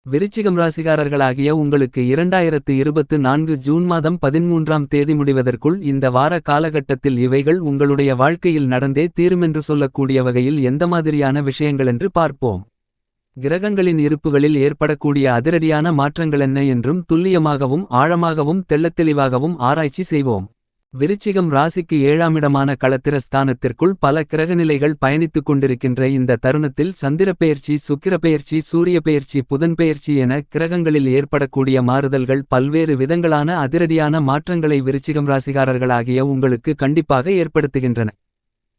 விருச்சிகம் ராசிகாரர்களாகிய உங்களுக்கு 2024 ஜூன் மாதம் 13ஆம் தேதி முடிவதற்குள் இந்த வார காலகட்டத்தில் இவைகள் உங்களுடைய வாழ்க்கையில் நடந்தே தீருமென்று சொல்லக்கூடிய வகையில் எந்த மாதிரியான விஷயங்களென்று பார்ப்போம். கிரகங்களின் இருப்புகளில் ஏற்படக்கூடிய அதிரடியான மாற்றங்களென்ன என்றும் துல்லியமாகவும் ஆழமாகவும் தெள்ளத்தெளிவாகவும் ஆராய்ச்சி செய்வோம். விருச்சிகம் ராசிக்கு 7ஆமிடமான களத்திர ஸ்தானத்திற்குள் பல கிரகநிலைகள் பயணித்துக் கொண்டிருக்கின்ற இந்த தருணத்தில் சந்திரப்பெயர்ச்சி, சுக்கிரப்பெயர்ச்சி, சூரியப்பெயர்ச்சி, புதன்பெயர்ச்சி என கிரகங்களில் ஏற்படக்கூடிய மாறுதல்கள் பல்வேறு விதங்களான அதிரடியான மாற்றங்களை விருச்சிகம் ராசிகாரர்களாகிய உங்களுக்கு கண்டிப்பாக ஏற்படுத்துகின்றன.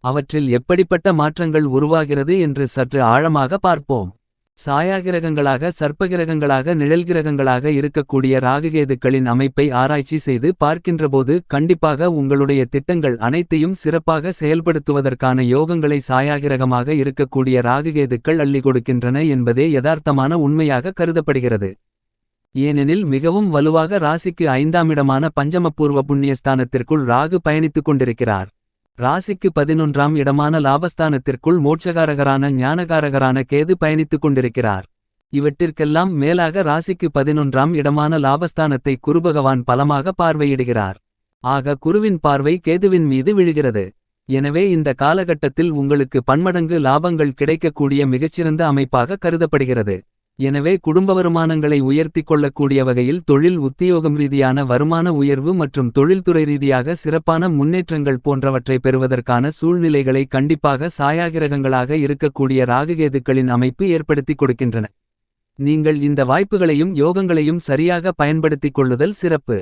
அவற்றில் எப்படிப்பட்ட மாற்றங்கள் உருவாகிறது என்று சற்று ஆழமாக பார்ப்போம். சாயாகிரகங்களாக, சர்ப்பகிரகங்களாக, நிழல்கிரகங்களாக இருக்கக்கூடிய ராகுகேதுக்களின் அமைப்பை ஆராய்ச்சி செய்து பார்க்கின்றபோது கண்டிப்பாக உங்களுடைய திட்டங்கள் அனைத்தையும் சிறப்பாக செயல்படுத்துவதற்கான யோகங்களை சாயாகிரகமாக இருக்கக்கூடிய ராகுகேதுக்கள் அள்ளி கொடுக்கின்றன என்பதே யதார்த்தமான உண்மையாக கருதப்படுகிறது. ஏனெனில் மிகவும் வலுவாக ராசிக்கு 5ஆமிடமான பஞ்சமபூர்வ புண்ணியஸ்தானத்திற்குள் ராகு பயணித்துக் கொண்டிருக்கிறார். ராசிக்கு 11ஆம் இடமான லாபஸ்தானத்திற்குள் மோட்சகாரகரான ஞானகாரகரான கேது பயணித்துக் கொண்டிருக்கிறார். இவற்றிற்கெல்லாம் மேலாக ராசிக்கு 11ஆம் இடமான லாபஸ்தானத்தை குருபகவான் பலமாக பார்வையிடுகிறார். ஆக குருவின் பார்வை கேதுவின் மீது விழுகிறது. எனவே இந்த காலகட்டத்தில் உங்களுக்கு பன்மடங்கு லாபங்கள் கிடைக்கக்கூடிய மிகச்சிறந்த அமைப்பாக கருதப்படுகிறது. எனவே குடும்ப வருமானங்களை உயர்த்திக் கொள்ளக்கூடிய வகையில் தொழில் உத்தியோகம் ரீதியான வருமான உயர்வு மற்றும் தொழில்துறை ரீதியாக சிறப்பான முன்னேற்றங்கள் போன்றவற்றை பெறுவதற்கான சூழ்நிலைகளை கண்டிப்பாக சாயாகிரகங்களாக இருக்கக்கூடிய ராகுகேதுக்களின் அமைப்பு ஏற்படுத்திக் கொடுக்கின்றன. நீங்கள் இந்த வாய்ப்புகளையும் யோகங்களையும் சரியாக பயன்படுத்திக் கொள்ளுதல் சிறப்பு.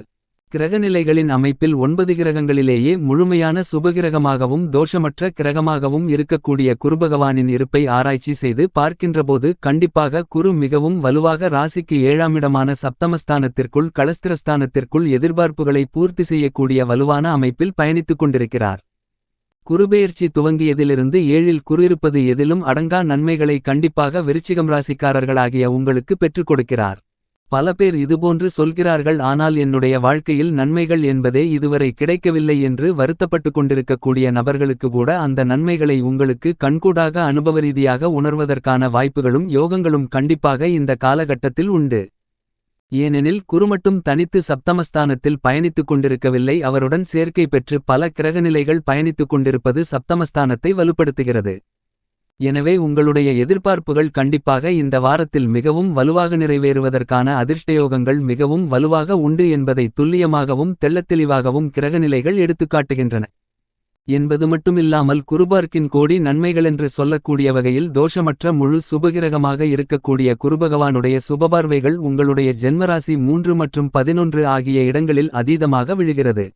கிரகநிலைகளின் அமைப்பில் 9 கிரகங்களிலேயே முழுமையான சுபகிரகமாகவும் தோஷமற்ற கிரகமாகவும் இருக்கக்கூடிய குருபகவானின் இருப்பை ஆராய்ச்சி செய்து பார்க்கின்றபோது கண்டிப்பாக குரு மிகவும் வலுவாக ராசிக்கு 7ஆமிடமான சப்தமஸ்தானத்திற்குள் களஸ்திரஸ்தானத்திற்குள் எதிர்பார்ப்புகளை பூர்த்தி செய்யக்கூடிய வலுவான அமைப்பில் பயணித்துக் கொண்டிருக்கிறார். குருபெயர்ச்சி துவங்கியதிலிருந்து 7இல் குரு இருப்பது எதிலும் அடங்கா நன்மைகளை கண்டிப்பாக விருச்சிகம் ராசிக்காரர்களாகிய உங்களுக்கு பெற்றுக் கொடுக்கிறார். பல பேர் இதுபோன்று சொல்கிறார்கள், ஆனால் என்னுடைய வாழ்க்கையில் நன்மைகள் என்பதே இதுவரை கிடைக்கவில்லை என்று வருத்தப்பட்டுக் கொண்டிருக்கக்கூடிய நபர்களுக்கு கூட அந்த நன்மைகளை உங்களுக்கு கண்கூடாக அனுபவரீதியாக உணர்வதற்கான வாய்ப்புகளும் யோகங்களும் கண்டிப்பாக இந்த காலகட்டத்தில் உண்டு. ஏனெனில் குரு மட்டும் தனித்து சப்தமஸ்தானத்தில் பயணித்துக் கொண்டிருக்கவில்லை, அவருடன் சேர்க்கை பெற்று பல கிரகநிலைகள் பயணித்துக் கொண்டிருப்பது சப்தமஸ்தானத்தை வலுப்படுத்துகிறது. எனவே உங்களுடைய எதிர்பார்ப்புகள் கண்டிப்பாக இந்த வாரத்தில் மிகவும் வலுவாக நிறைவேறுவதற்கான அதிர்ஷ்டயோகங்கள் மிகவும் வலுவாக உண்டு என்பதை துல்லியமாகவும் தெள்ளத்தெளிவாகவும் கிரகநிலைகள் எடுத்துக்காட்டுகின்றன. என்பது மட்டுமில்லாமல் குருபார்க்கின் கோடி நன்மைகளென்று சொல்லக்கூடிய வகையில் தோஷமற்ற முழு சுபகிரகமாக இருக்கக்கூடிய குருபகவானுடைய சுபபார்வைகள் உங்களுடைய ஜென்மராசி 3 மற்றும் 11 ஆகிய இடங்களில் அதீதமாக விழுகிறது.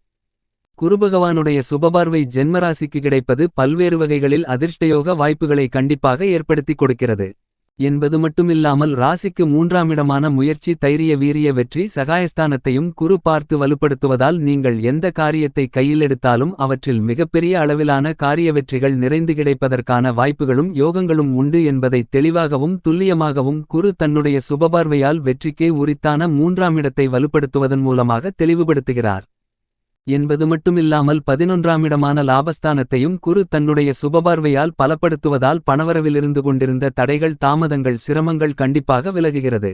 குருபகவானுடைய சுபபார்வை ஜென்மராசிக்கு கிடைப்பது பல்வேறு வகைகளில் அதிர்ஷ்டயோக வாய்ப்புகளை கண்டிப்பாக ஏற்படுத்திக் கொடுக்கிறது. என்பது மட்டுமில்லாமல் ராசிக்கு 3ஆமிடமான முயற்சி, தைரிய, வீரிய, வெற்றி சகாயஸ்தானத்தையும் குரு பார்த்து வலுப்படுத்துவதால் நீங்கள் எந்த காரியத்தை கையில் எடுத்தாலும் அவற்றில் மிகப்பெரிய அளவிலான காரிய வெற்றிகள் நிறைந்து கிடைப்பதற்கான வாய்ப்புகளும் யோகங்களும் உண்டு என்பதை தெளிவாகவும் துல்லியமாகவும் குரு தன்னுடைய சுபபார்வையால் வெற்றிக்கே உரித்தான 3ஆமிடத்தை வலுப்படுத்துவதன் மூலமாக தெளிவுபடுத்துகிறார். என்பது மட்டுமில்லாமல் 11ஆமிடமான லாபஸ்தானத்தையும் குரு தன்னுடைய சுபபார்வையால் பலப்படுத்துவதால் பணவரவிலிருந்து கொண்டிருந்த தடைகள், தாமதங்கள், சிரமங்கள் கண்டிப்பாக விலகுகிறது.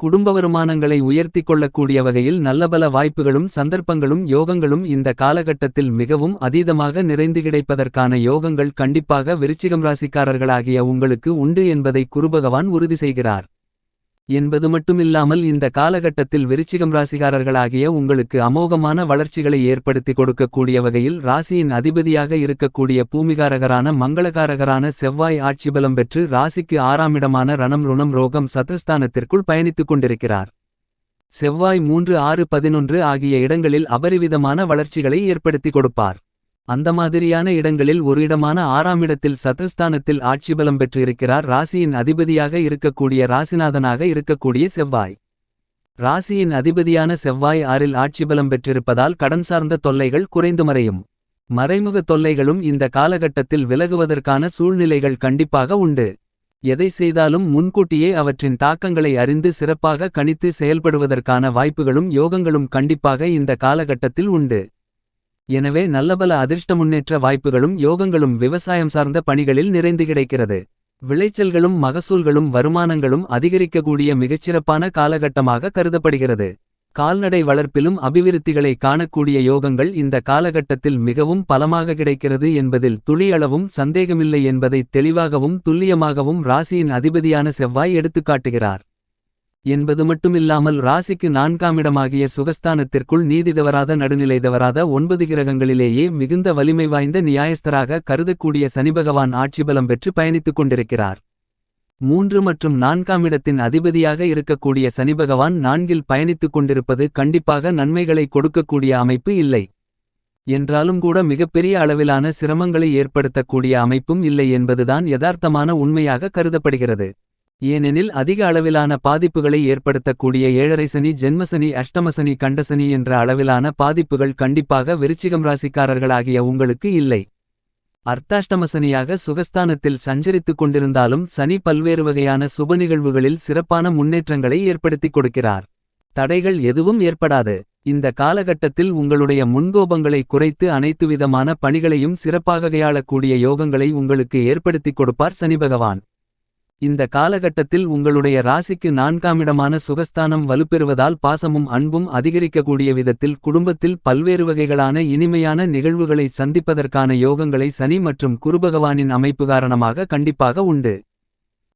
குடும்ப வருமானங்களை உயர்த்திக் கொள்ளக்கூடிய வகையில் நல்லபல வாய்ப்புகளும் சந்தர்ப்பங்களும் யோகங்களும் இந்த காலகட்டத்தில் மிகவும் அதீதமாக நிறைந்து கிடைப்பதற்கான யோகங்கள் கண்டிப்பாக விருச்சிகம் ராசிக்காரர்களாகிய உங்களுக்கு உண்டு என்பதை குருபகவான் உறுதி செய்கிறார். என்பது மட்டுமில்லாமல் இந்த காலகட்டத்தில் விருச்சிகம் ராசிகாரர்களாகிய உங்களுக்கு அமோகமான வளர்ச்சிகளை ஏற்படுத்தி கொடுக்கக்கூடிய வகையில் ராசியின் அதிபதியாக இருக்கக்கூடிய பூமிகாரகரான மங்களகாரகரான செவ்வாய் ஆட்சிபலம் பெற்று ராசிக்கு 6ஆமிடமான ரணம், ருணம், ரோகம், சத்ருஸ்தானத்திற்குள் பயணித்துக் கொண்டிருக்கிறார். செவ்வாய் 3, 6, 11 ஆகிய இடங்களில் அபரிவிதமான வளர்ச்சிகளை ஏற்படுத்தி கொடுப்பார். அந்த மாதிரியான இடங்களில் ஒரு இடமான 6ஆமிடத்தில் சத்ருஸ்தானத்தில் ஆட்சிபலம் பெற்று இருக்கிறார் ராசியின் அதிபதியாக இருக்கக்கூடிய ராசிநாதனாக இருக்கக்கூடிய செவ்வாய். ராசியின் அதிபதியான செவ்வாய் 6இல் ஆட்சிபலம் பெற்றிருப்பதால் கடன் சார்ந்த தொல்லைகள் குறைந்து மறையும். மறைமுக தொல்லைகளும் இந்த காலகட்டத்தில் விலகுவதற்கான சூழ்நிலைகள் கண்டிப்பாக உண்டு. எதை செய்தாலும் முன்கூட்டியே அவற்றின் தாக்கங்களை அறிந்து சிறப்பாக கணித்து செயல்படுவதற்கான வாய்ப்புகளும் யோகங்களும் கண்டிப்பாக இந்த காலகட்டத்தில் உண்டு. எனவே நல்லபல அதிர்ஷ்ட முன்னேற்ற வாய்ப்புகளும் யோகங்களும் விவசாயம் சார்ந்த பணிகளில் நிறைந்து கிடைக்கிறது. விளைச்சல்களும் மகசூல்களும் வருமானங்களும் அதிகரிக்கக்கூடிய மிகச்சிறப்பான காலகட்டமாக கருதப்படுகிறது. கால்நடை வளர்ப்பிலும் அபிவிருத்திகளை காணக்கூடிய யோகங்கள் இந்த காலகட்டத்தில் மிகவும் பலமாக கிடைக்கிறது என்பதில் துளியளவும் சந்தேகமில்லை என்பதை தெளிவாகவும் துல்லியமாகவும் ராசியின் அதிபதியான செவ்வாய் எடுத்துக்காட்டுகிறார். என்பது மட்டுமில்லாமல் ராசிக்கு 4ஆம் இடமாகிய சுகஸ்தானத்திற்குள் நீதி தவறாத நடுநிலை தவறாத 9 கிரகங்களிலேயே மிகுந்த வலிமை வாய்ந்த நியாயஸ்தராக கருதக்கூடிய சனிபகவான் ஆட்சிபலம் பெற்று பயணித்துக் கொண்டிருக்கிறார். 3 மற்றும் 4ஆம் இடத்தின் அதிபதியாக இருக்கக்கூடிய சனிபகவான் 4இல் பயணித்துக் கொண்டிருப்பது கண்டிப்பாக நன்மைகளை கொடுக்கக்கூடிய அமைப்பு இல்லை. என்றாலும் கூட மிகப்பெரிய அளவிலான சிரமங்களை ஏற்படுத்தக்கூடிய அமைப்பும் இல்லை என்பதுதான் யதார்த்தமான உண்மையாக கருதப்படுகிறது. ஏனெனில் அதிக அளவிலான பாதிப்புகளை ஏற்படுத்தக்கூடிய ஏழரை சனி, ஜென்மசனி, அஷ்டமசனி, கண்டசனி என்ற அளவிலான பாதிப்புகள் கண்டிப்பாக விருச்சிகம் ராசிக்காரர்களாகிய உங்களுக்கு இல்லை. அர்த்தாஷ்டமசனியாக சுகஸ்தானத்தில் சஞ்சரித்துக் கொண்டிருந்தாலும் சனி பல்வேறு வகையான சுப நிகழ்வுகளில் சிறப்பான முன்னேற்றங்களை ஏற்படுத்திக் கொடுக்கிறார். தடைகள் எதுவும் ஏற்படாது. இந்த காலகட்டத்தில் உங்களுடைய முன்கோபங்களை குறைத்து அனைத்து விதமான பணிகளையும் சிறப்பாக கையாளக்கூடிய யோகங்களை உங்களுக்கு ஏற்படுத்திக் கொடுப்பார் சனிபகவான். இந்த காலகட்டத்தில் உங்களுடைய ராசிக்கு 4ஆம் இடமான சுகஸ்தானம் வலுப்பெறுவதால் பாசமும் அன்பும் அதிகரிக்கக்கூடிய விதத்தில் குடும்பத்தில் பல்வேறு வகைகளான இனிமையான நிகழ்வுகளை சந்திப்பதற்கான யோகங்களை சனி மற்றும் குருபகவானின் அமைப்பு காரணமாக கண்டிப்பாக உண்டு.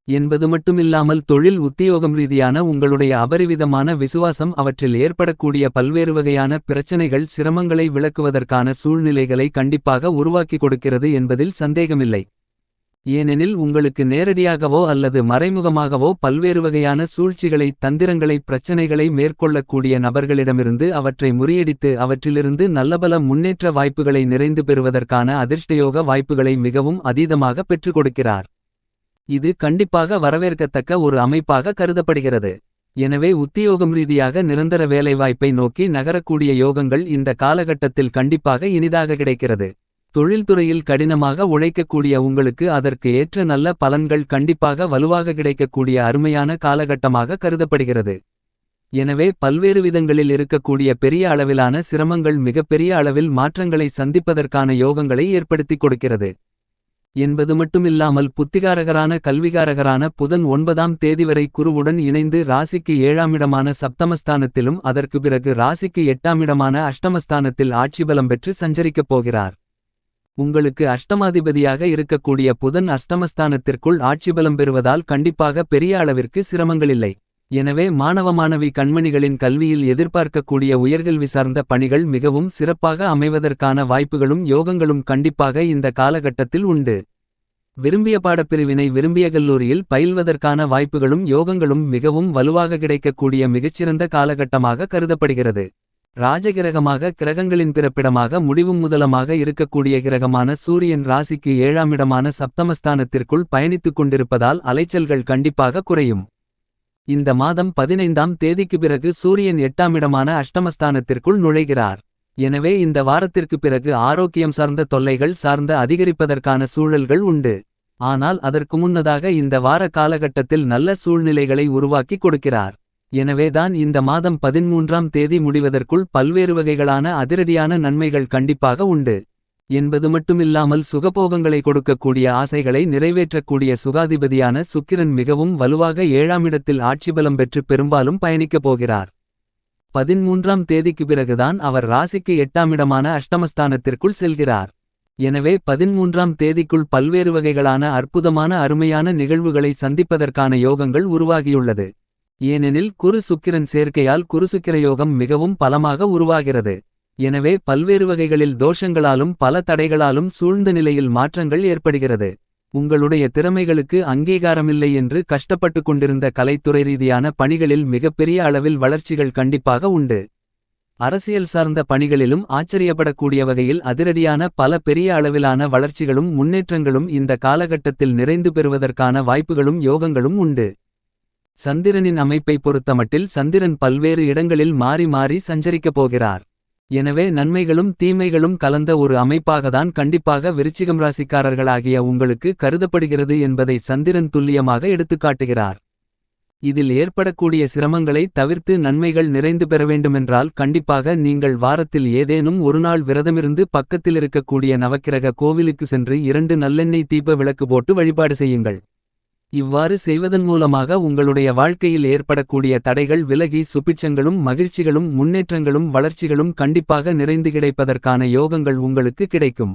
என்பது மட்டுமில்லாமல் தொழில் உத்தியோகம் ரீதியான உங்களுடைய அபரிவிதமான விசுவாசம் அவற்றில் ஏற்படக்கூடிய பல்வேறு வகையான பிரச்சனைகள் சிரமங்களை விளக்குவதற்கான சூழ்நிலைகளை கண்டிப்பாக உருவாக்கி கொடுக்கிறது என்பதில் சந்தேகமில்லை. ஏனெனில் உங்களுக்கு நேரடியாகவோ அல்லது மறைமுகமாகவோ பல்வேறு வகையான சூழ்ச்சிகளை தந்திரங்களை பிரச்சனைகளை மேற்கொள்ளக்கூடிய நபர்களிடமிருந்து அவற்றை முறியடித்து அவற்றிலிருந்து நல்லபல முன்னேற்ற வாய்ப்புகளை நிறைந்து பெறுவதற்கான அதிர்ஷ்டயோக வாய்ப்புகளை மிகவும் அதீதமாக பெற்றுக் கொடுக்கிறார். இது கண்டிப்பாக வரவேற்கத்தக்க ஒரு அமைப்பாக கருதப்படுகிறது. எனவே உத்தியோகம் ரீதியாக நிரந்தர வேலைவாய்ப்பை நோக்கி நகரக்கூடிய யோகங்கள் இந்த காலகட்டத்தில் கண்டிப்பாக இனிதாக கிடைக்கிறது. தொழில்துறையில் கடினமாக உழைக்கக்கூடிய உங்களுக்கு அதற்கு ஏற்ற நல்ல பலன்கள் கண்டிப்பாக வலுவாக கிடைக்கக்கூடிய அருமையான காலகட்டமாக கருதப்படுகிறது. எனவே பல்வேறு விதங்களில் இருக்கக்கூடிய பெரிய அளவிலான சிரமங்கள் மிகப்பெரிய அளவில் மாற்றங்களை சந்திப்பதற்கான யோகங்களை ஏற்படுத்திக் கொடுக்கிறது. என்பது மட்டுமில்லாமல் புத்திகாரகரான கல்விகாரகரான புதன் 9ஆம் தேதி வரை குருவுடன் இணைந்து ராசிக்கு 7ஆம் இடமான சப்தமஸ்தானத்திலும் அதற்கு பிறகு ராசிக்கு 8ஆம் இடமான அஷ்டமஸ்தானத்தில் ஆட்சிபலம் பெற்று சஞ்சரிக்கப் போகிறார். உங்களுக்கு அஷ்டமாதிபதியாக இருக்கக்கூடிய புதன் அஷ்டமஸ்தானத்திற்குள் ஆட்சிபலம் பெறுவதால் கண்டிப்பாக பெரிய அளவிற்கு சிரமங்களில்லை. எனவே மாணவ மாணவி கண்மணிகளின் கல்வியில் எதிர்பார்க்கக்கூடிய உயர்கல்வி சார்ந்த பணிகள் மிகவும் சிறப்பாக அமைவதற்கான வாய்ப்புகளும் யோகங்களும் கண்டிப்பாக இந்த காலகட்டத்தில் உண்டு. விரும்பிய பாடப்பிரிவினை விரும்பிய கல்லூரியில் பயில்வதற்கான வாய்ப்புகளும் யோகங்களும் மிகவும் வலுவாக கிடைக்கக்கூடிய மிகச்சிறந்த காலகட்டமாக கருதப்படுகிறது. ராஜகிரகமாக கிரகங்களின் பிறப்பிடமாக முடிவும் முதலமாக இருக்கக்கூடிய கிரகமான சூரியன் ராசிக்கு 7ஆம் இடமான சப்தமஸ்தானத்திற்குள் பயணித்துக் கொண்டிருப்பதால் அலைச்சல்கள் கண்டிப்பாக குறையும். இந்த மாதம் 15ஆம் தேதிக்கு பிறகு சூரியன் 8ஆம் இடமான அஷ்டமஸ்தானத்திற்குள் நுழைகிறார். எனவே இந்த வாரத்திற்கு பிறகு ஆரோக்கியம் சார்ந்த தொல்லைகள் சார்ந்த அதிகரிப்பதற்கான சூழல்கள் உண்டு. ஆனால் அதற்கு முன்னதாக இந்த வார காலகட்டத்தில் நல்ல சூழ்நிலைகளை உருவாக்கி கொடுக்கிறார். எனவேதான் இந்த மாதம் 13ஆம் தேதி முடிவதற்குள் பல்வேறு வகைகளான அதிரடியான நன்மைகள் கண்டிப்பாக உண்டு. என்பது மட்டுமில்லாமல் சுகபோகங்களை கொடுக்கக்கூடிய ஆசைகளை நிறைவேற்றக்கூடிய சுகாதிபதியான சுக்கிரன் மிகவும் வலுவாக 7ஆம் இடத்தில் ஆட்சிபலம் பெற்று பெரும்பாலும் பயணிக்கப் போகிறார். 13ஆம் தேதிக்கு பிறகுதான் அவர் ராசிக்கு 8ஆம் இடமான அஷ்டமஸ்தானத்திற்குள் செல்கிறார். எனவே 13ஆம் தேதிக்குள் பல்வேறு வகைகளான அற்புதமான அருமையான நிகழ்வுகளை சந்திப்பதற்கான யோகங்கள் உருவாகியுள்ளது. ஏனெனில் குரு சுக்கிரன் சேர்க்கையால் குருசுக்கிர யோகம் மிகவும் பலமாக உருவாகிறது. எனவே பல்வேறு வகைகளில் தோஷங்களாலும் பல தடைகளாலும் சூழ்ந்த நிலையில் மாற்றங்கள் ஏற்படுகிறது. உங்களுடைய திறமைகளுக்கு அங்கீகாரமில்லை என்று கஷ்டப்பட்டு கொண்டிருந்த கலைத்துறை ரீதியான பணிகளில் மிகப்பெரிய அளவில் வளர்ச்சிகள் கண்டிப்பாக உண்டு. அரசியல் சார்ந்த பணிகளிலும் ஆச்சரியப்படக்கூடிய வகையில் அதிரடியான பல பெரிய அளவிலான வளர்ச்சிகளும் முன்னேற்றங்களும் இந்த காலகட்டத்தில் நிறைந்து பெறுவதற்கான வாய்ப்புகளும் யோகங்களும் உண்டு. சந்திரனின் அமைப்பை பொறுத்தமட்டில் சந்திரன் பல்வேறு இடங்களில் மாறி மாறி சஞ்சரிக்கப் போகிறார். எனவே நன்மைகளும் தீமைகளும் கலந்த ஒரு அமைப்பாகத்தான் கண்டிப்பாக விருச்சிகம் ராசிக்காரர்களாகிய உங்களுக்கு கருதப்படுகிறது என்பதை சந்திரன் துல்லியமாக எடுத்துக்காட்டுகிறார். இதில் ஏற்படக்கூடிய சிரமங்களை தவிர்த்து நன்மைகள் நிறைந்து பெற வேண்டுமென்றால் கண்டிப்பாக நீங்கள் வாரத்தில் ஏதேனும் ஒரு நாள் விரதமிருந்து பக்கத்தில் இருக்கக்கூடிய நவக்கிரக கோவிலுக்கு சென்று 2 நல்லெண்ணெய் தீப விளக்கு போட்டு வழிபாடு செய்யுங்கள். இவ்வாறு செய்வதன் மூலமாக உங்களுடைய வாழ்க்கையில் ஏற்படக்கூடிய தடைகள் விலகி சுபிட்சங்களும் மகிழ்ச்சிகளும் முன்னேற்றங்களும் வளர்ச்சிகளும் கண்டிப்பாக நிறைந்து கிடைப்பதற்கான யோகங்கள் உங்களுக்கு கிடைக்கும்.